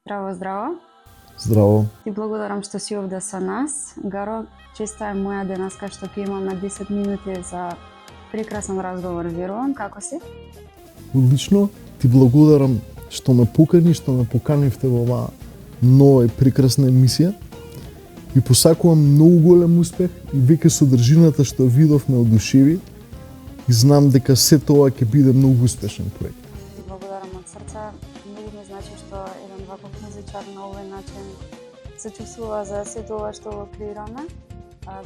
Здраво, здраво. Здраво. Ти благодарам што си овде со нас. Гаро, честа е моја денеска што ќе имаме 10 минути за прекрасен разговор, верувам. Како си? Одлично. Ти благодарам што ме покани, што ме поканивте во оваа нова и прекрасна емисија. И посакувам многу голем успех и веќе содржината што видов ме одушеви и знам дека сето ова ќе биде многу успешен проект. Ти благодарам од срца. Многу ми значи што еден ваков музичар на овој начин се чувствува за сето ова што го креираме.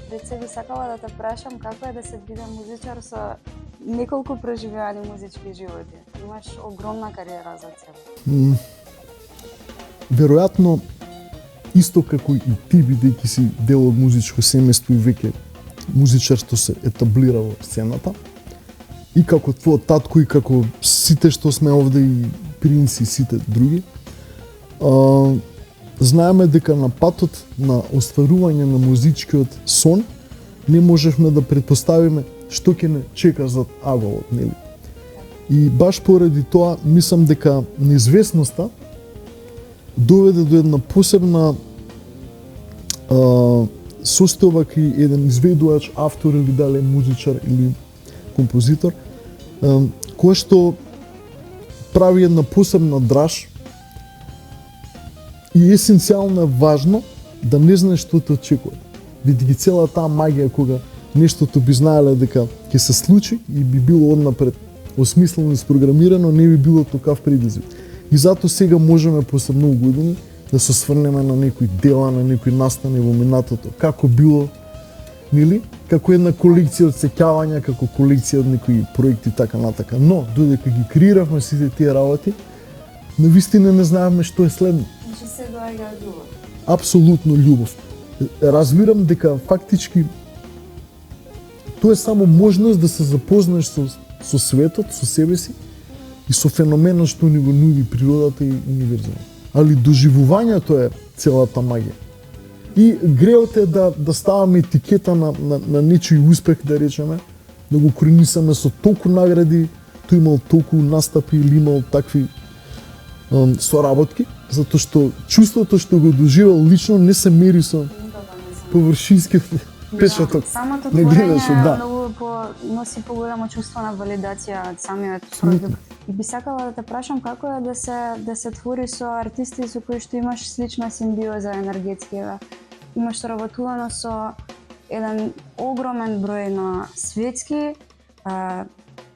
Пред се би сакала да те прашам како е да се биде музичар со неколку преживеани музички животи. Имаш огромна кариера за себе. Веројатно, исто како и ти, бидејќи си дел од музичко семејство и веќе музичар што се етаблира во сцената, и како твојот татко и како сите што сме овде и принци и сите други, знаеме дека на патот на остварување на музичкиот сон не можевме да претпоставиме што ќе не чека зад аголот, нели? И баш поради тоа мислам дека неизвестноста доведе до една посебна состојба кај еден изведувач, автор или дали музичар или композитор, кој што прави една посебна драж и есенцијално е важно да не знаеш што те очекува. Бидејќи цела таа магија кога нештото би знаеле дека ќе се случи и би било однапред осмислено и спрограмирано, не би било токав предизвик. И затоа сега можеме после многу години да се сврнеме на некои дела, на некои настани во минатото, како било, нели? Како една колекција од сеќавања, како колекција од некои проекти така натака. Но додека ги креиравме сите тие работи, навистина не знаевме што е следно. Значи се доаѓа љубов. Апсолутно љубов. Разбирам дека фактички тоа е само можност да се запознаеш со светот, со себе си и со феноменот што ни го нуди природата и универзумот. Али доживувањето е целата магија. И греот е да ставаме етикета на нечиј успех, да речеме, да го кронисаме со толку награди, тој имал толку настапи или имал такви соработки, затоа што чувството што го доживел лично не се мери со површински печаток. Самото Не гледаш, творење да. многу носи поголемо чувство на валидација од самиот продукт. И би сакала да те прашам како е да се твори со артисти со кои што имаш слична симбиоза енергетски. Имаш соработувано со еден огромен број на светски,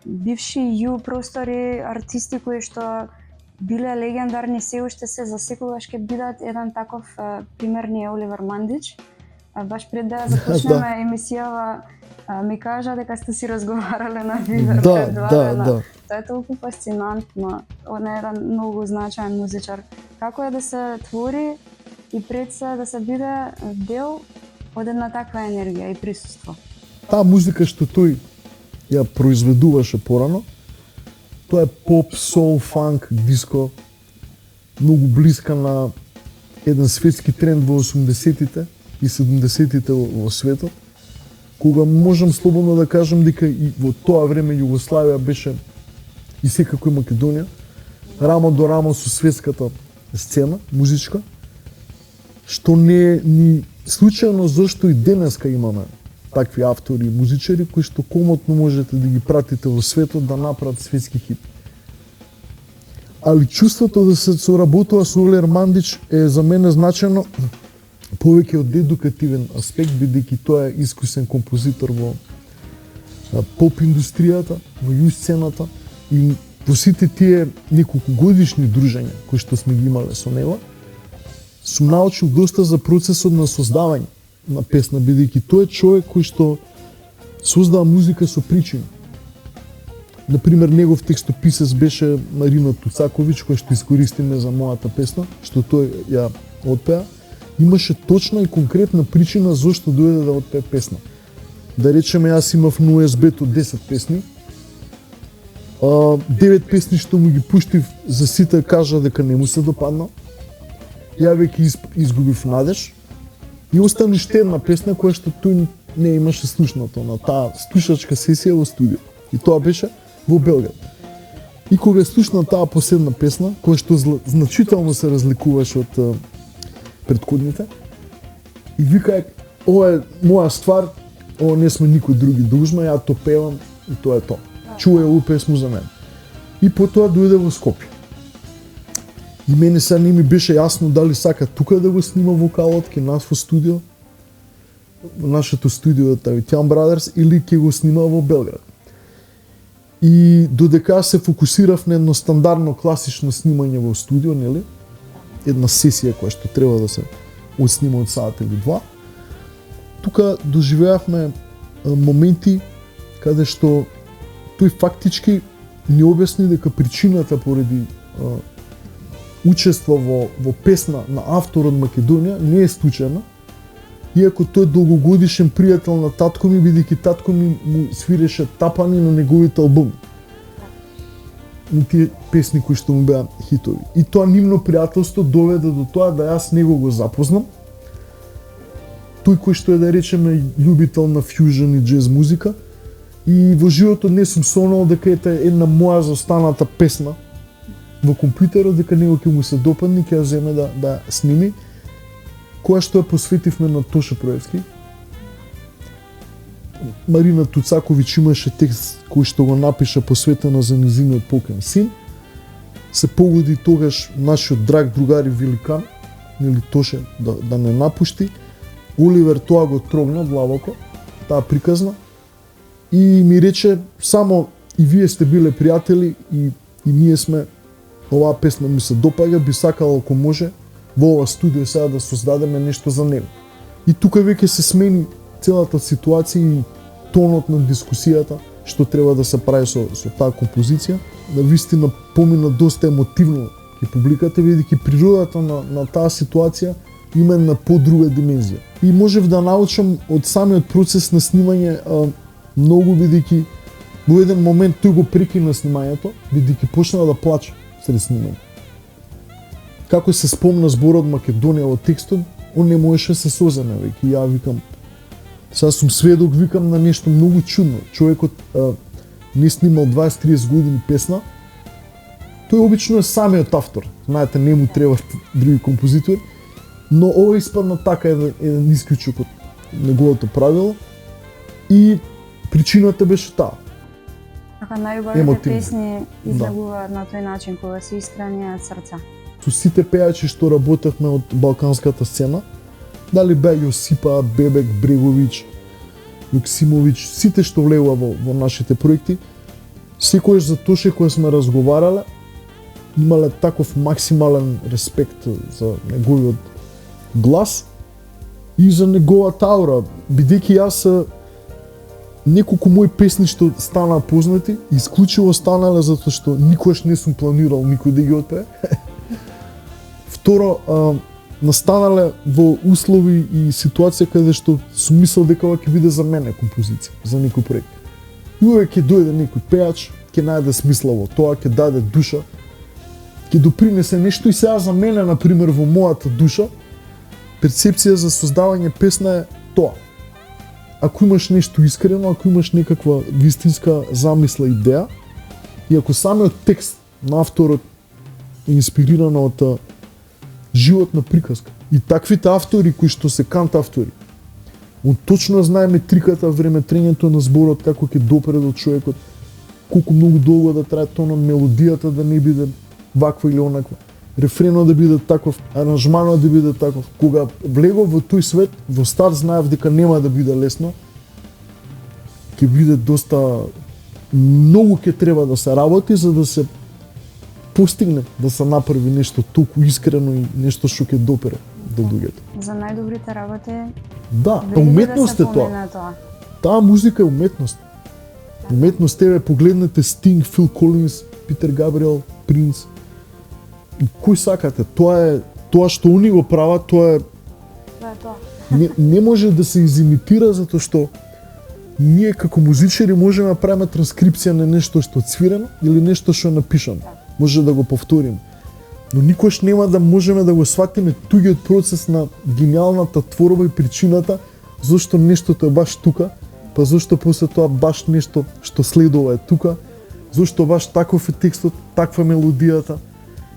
бивши ју простори артисти кои што биле легендарни, се уште се, за секогаш ќе бидат. Еден таков пример ни е Оливер Мандич. Баш пред да започнеме емисијава, ми кажа дека сте си разговарале на Вивер пред два дена. Да. Тоа е толку фасцинантно. Он е еден многу значаен музичар. Како е да се твори и пред се да се биде дел од една таква енергија и присуство? Таа музика што тој ја произведуваше порано, тоа е поп, соул, фанк, диско, многу блиска на еден светски тренд во 80-тите и 70-тите во светот, кога можам слободно да кажам дека и во тоа време Југославија беше и секако и Македонија, рамо до рамо со светската сцена музичка, што не е ни случајно зашто и денеска имаме такви автори и музичари кои што комотно можете да ги пратите во светот да направат светски хит. Али чувството да се соработува со Олер Мандич е за мене значено повеќе од едукативен аспект, бидејќи тоа е искусен композитор во поп индустријата, во ју сцената и во сите тие неколку годишни дружења кои што сме ги имале со него, сум научил доста за процесот на создавање на песна, бидејќи тој е човек кој што создава музика со причина. Например, негов текстописец беше Марина Туцаковиќ, која што искористиме за мојата песна, што тој ја отпеа. Имаше точна и конкретна причина зашто дојде да отпее песна. Да речеме, јас имав на USB-то 10 песни, 9 песни што му ги пуштив за сите кажа дека не му се допадна. Ја веќе изгубив надеж и остана уште една песна која што тој не имаше слушнато на таа слушачка сесија во студио. И тоа беше во Белград. И кога слушна таа последна песна, која што значително се разликуваше од претходните, и вика, ова е моја ствар, ова не сме никој други должна, ја то певам и тоа е тоа. Чуе ову песму за мене. И потоа дојде во Скопје. И мене сега не ми беше јасно дали сака тука да го снима вокалот ке нас во студио, нашето студио Тавитјан Брадерс, или ќе го снима во Белград. И додека се фокусирав на едно стандардно класично снимање во студио, нели? Една сесија која што треба да се отснима од саат или два. Тука доживеавме моменти каде што тој фактички ни објасни дека причината поради учество во песна на автор од Македонија не е случајна, иако тој долгогодишен пријател на татко ми, бидејќи татко ми му свиреше тапани на неговите албуми. На тие песни кои што му беа хитови. И тоа нивно пријателство доведе до тоа да јас него го запознам. Тој кој што е, да речеме, љубител на фјужн и џез музика. И во животот не сум сонал дека ете една моја заостаната песна во компјутерот, дека него ќе му се допадне, ќе ја земе да сними, која што ја посветивме на Тоше Проевски. Марина Туцаковиќ имаше текст кој што го напиша посветено за низиниот покоен син. Се погоди тогаш нашиот драг другар и великан, нели Тоше, да не напушти. Оливер тоа го трогна длабоко, таа приказна, и ми рече само и вие сте биле пријатели и ние сме, оваа песна ми се допаѓа, би сакал ако може во ова студио сега да создадеме нешто за него. И тука веќе се смени целата ситуација и тонот на дискусијата што треба да се прави со таа композиција. Да вистина помина доста емотивно и публиката, бидејќи природата на таа ситуација има една подруга димензија. И можев да научам од самиот процес на снимање многу, бидејќи во еден момент тој го прекина снимањето, бидејќи почна да плаче сред снимање. Како се спомна зборот Македонија во текстот, он не можеше се соземе, веќе ја викам, сега сум сведок, викам, на нешто многу чудно. Човекот не снимал 20-30 години песна, тој обично е самиот автор, знаете, не му требаат други композитори, но ова испадна така еден исклучок од неговото правило и причината беше таа. Така најубавите песни излегуваат на тој начин кога се искрени од срца. Со сите пејачи што работевме од балканската сцена, дали беа Јосипа, Бебек, Бреговиќ, Јоксимовиќ, сите што влегува во нашите проекти, секојаш за Тоше кој сме разговарале, имале таков максимален респект за неговиот глас и за неговата аура, бидејќи јас неколку мои песни што станаа познати, исклучиво станале затоа што никогаш не сум планирал никој да ги отпее. Второ, настанале во услови и ситуација каде што сум мислел дека ова ќе биде за мене композиција, за некој проект. И увек ќе дојде некој пејач, ќе најде смисла во тоа, ќе даде душа, ќе допринесе нешто и сега за мене, например, во мојата душа, перцепција за создавање песна е тоа. Ако имаш нешто искрено, ако имаш некаква вистинска замисла, идеја, и ако самиот текст на авторот е инспириран од животна приказка. И таквите автори кои што се кант автори, он точно знае метриката, времетрењето на зборот, како ќе допре до човекот, колку многу долго да трае тонот, мелодијата да не биде ваква или онаква, рефренот да биде таков, аранжманот да биде таков. Кога влегов во тој свет, во старт знаев дека нема да биде лесно, ќе биде доста, многу ќе треба да се работи за да се постигне, да се направи нешто толку искрено и нешто што ќе допре до луѓето. За најдобрите работи. Да, уметност е тоа. Таа музика е уметност. Уметност, тебе погледнете Стинг, Фил Колинс, Питер Габриел, Принц. И кој сакате? Тоа што они го прават, тоа е не може да се изимитира затоа што ние како музичари можеме да правиме транскрипција на нешто што е свирено или нешто што е напишано. Може да го повториме. Но никош нема да можеме да го сватиме тугиот процес на гениалната творба и причината зашто нештото е баш тука, па зашто после тоа баш нешто што следува е тука, Зошто баш таков е текстот, таква мелодијата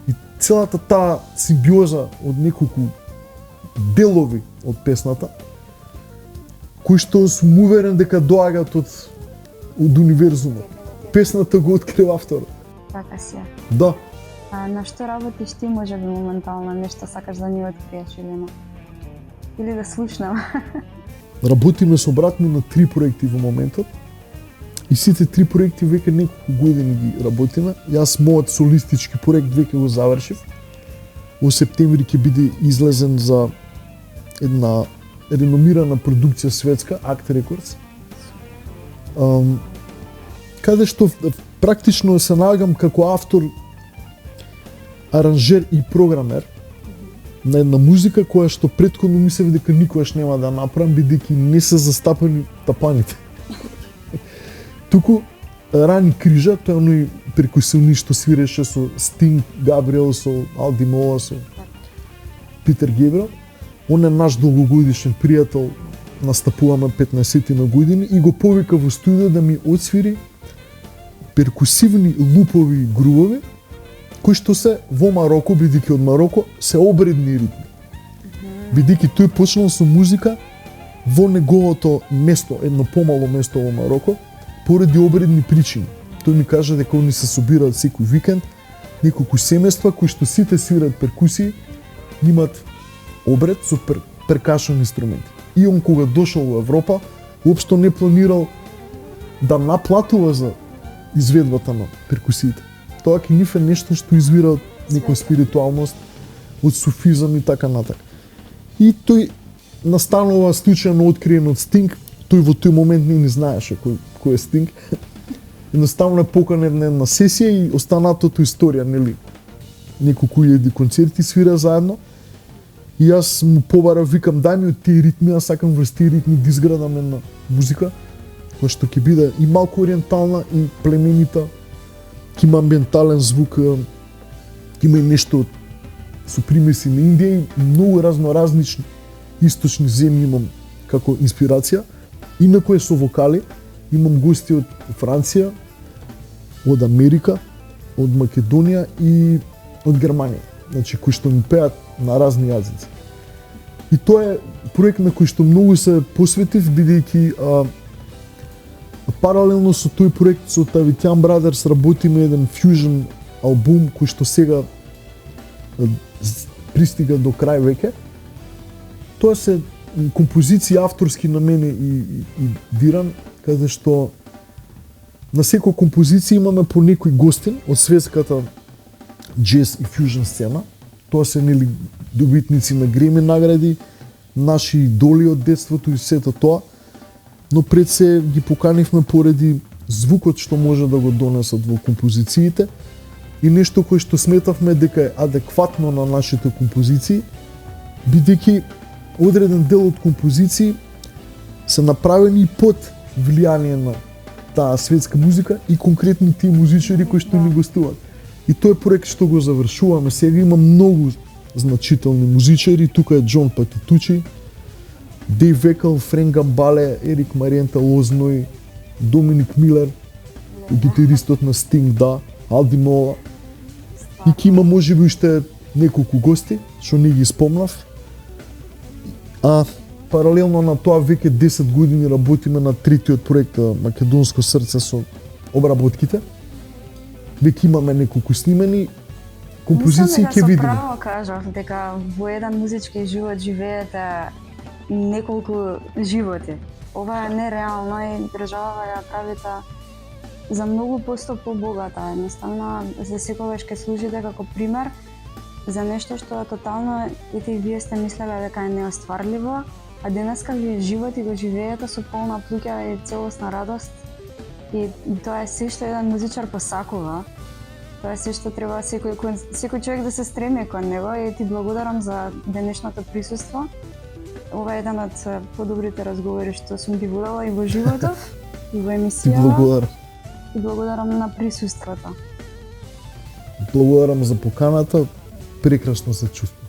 и целата таа симбиоза од неколку делови од песната, кои што сум уверен дека доаѓаат од универзумот. Песната го открива авторот. Така си е. Да. А на што работиш ти може би моментално, нешто сакаш да ни откриеш или не? Или да слушнам? Работиме со брат ми на 3 проекти во моментот. И сите 3 проекти веќе неколку години ги работиме. Јас мојот солистички проект веќе го завршив. Во септември ќе биде излезен за една реномирана продукција светска, Act Records. Каде што практично се наоѓам како автор, аранжер и програмер на една музика која што претходно мислев дека никогаш нема да направам, бидејќи не се застапани тапаните. Туку Рани Крижа, тој оној перкусионист што свиреше со Sting, Габриел, со Алди Мола, со Питер Гебрел. Он е наш долгогодишен пријател, настапуваме 15 на години и го повика во студио да ми отсвири перкусивни лупови грувови, кои што се во Мароко, бидејќи од Мароко, се обредни ритми. Бидејќи тој почнал со музика во неговото место, едно помало место во Мароко, поради обредни причини. Тој ми кажа дека они се собираат секој викенд, неколку семејства кои што сите свират перкусии, имаат обред со перкашен инструменти. И он кога дошол во Европа, уопшто не планирал да наплатува за изведбата на перкусиите. Тоа ке ниф е нешто што извира од некоја спиритуалност, од суфизам и така натака. И тој настанува случајно откриен од Sting, тој во тој момент не знаеше кој е Sting. Едноставно е поканен на една сесија и останатото историја, нели? Неколку илјади концерти свира заедно. И јас му побарав, викам, дај ми од тие ритми, јас сакам врз тие ритми да изградам една музика, која што ќе биде и малку ориентална и племенита, ќе има амбиентален звук, ќе има и нешто со примеси на Индија и многу разноразлични источни земји имам како инспирација. Инаку е со вокали, имам гости од Франција, од Америка, од Македонија и од Германија, значи кои што ми пеат на разни јазици. И тоа е проект на кој што многу се посветив, бидејќи паралелно со тој проект со Тавитјан Брадерс работиме еден фјужен албум кој што сега пристига до крај веќе. Тоа се композиции авторски на мене и Диран, каде што на секоја композиција имаме по некој гостин од светската джез и фјужен сцена. Тоа се нели добитници на Греми награди, наши идоли од детството и сето тоа. Но пред се ги поканивме поради звукот што може да го донесат во композициите и нешто кое што сметавме дека е адекватно на нашите композиции, бидејќи одреден дел од композиции се направени под влијание на таа светска музика и конкретно тие музичари кои што ни гостуваат. И тој проект што го завршуваме сега има многу значителни музичари, тука е Џон Патитучи, Дейв Векал, Френк Гамбале, Ерик Мариента Лозној, Доминик Милер, гитаристот на Sting, да, Алди Мола. И ќе има можеби уште неколку гости, што не ги спомнав. А паралелно на тоа веќе 10 години работиме на третиот проект Македонско срце со обработките. Веќе имаме неколку снимени композиции, ќе видиме. Мислам дека со право кажав дека во еден музички живот живеете неколку животи. Ова е нереално и државава ја правите за многу посто побогата. Едноставно, за секогаш ќе служите како пример за нешто што тотално и вие сте мислеле дека е неостварливо, а денеска вие живот и го живеете со полна плуќа и целосна радост. И тоа е се што еден музичар посакува. Тоа е се што треба секој човек да се стреми кон него и ти благодарам за денешното присуство. Ова е еден од подобрите разговори што сум ги водела и во животот, и во емисија. Ти благодарам. И благодарам на присуството. Благодарам за поканата. Прекрасно се чувствувам.